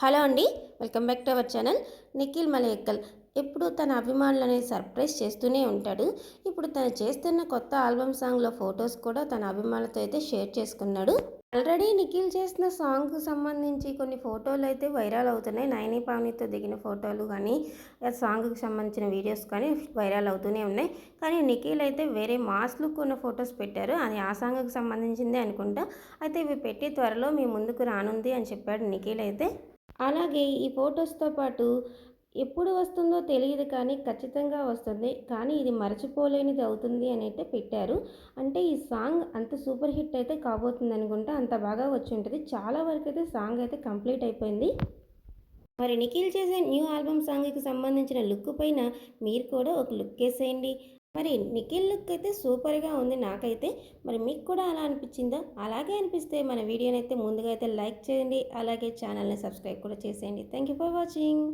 Hello అండి. Welcome back to our channel. Nikhil Maliyakkal ఎప్పుడు తన అభిమానులని సర్ప్రైజ్ చేస్తూనే ఉంటాడు. ఇప్పుడు తను చేస్తున్న కొత్త ఆల్బమ్ సాంగ్లో ఫొటోస్ కూడా తన అభిమానులతో అయితే షేర్ చేసుకున్నాడు. ఆల్రెడీ నిఖిల్ చేసిన సాంగ్కు సంబంధించి కొన్ని ఫోటోలు అయితే వైరల్ అవుతున్నాయి. నైని పావనితో దిగిన ఫోటోలు కానీ సాంగ్కి సంబంధించిన వీడియోస్ కానీ వైరల్ అవుతూనే ఉన్నాయి. కానీ నిఖిల్ అయితే వేరే మాస్ లుక్ ఉన్న ఫొటోస్ పెట్టారు. అది ఆ సాంగ్కి సంబంధించిందే అనుకుంటా. అయితే ఇవి పెట్టి త్వరలో మీ ముందుకు రానుంది అని చెప్పాడు నిఖిల్ అయితే. అలాగే ఈ ఫొటోస్‌తో పాటు ఎప్పుడు వస్తుందో తెలీదు కానీ ఖచ్చితంగా వస్తుంది. కానీ ఇది మరచిపోలేనిది అవుతుంది అనైతే పెట్టారు. అంటే ఈ సాంగ్ అంత సూపర్ హిట్ అయితే కాబోతుందనుకుంటా. అంత బాగా వచ్చుంటది. చాలా వరకైతే సాంగ్ అయితే కంప్లీట్ అయిపోయింది. మరి నిఖిల్ చేసే న్యూ ఆల్బమ్ సాంగ్‌కి సంబంధించిన లుక్ పైన మీరు కూడా ఒక లుక్కేసేయండి. మరి నిఖిల్ లుక్ అయితే సూపర్‌గా ఉంది నాకైతే. మరి మీకు కూడా అలా అనిపించిందా? అలాగే అనిపిస్తే మన వీడియోనైతే ముందుగా అయితే లైక్ చేయండి. అలాగే ఛానల్‌ని సబ్స్క్రైబ్ కూడా చేసేయండి. Thank you for watching.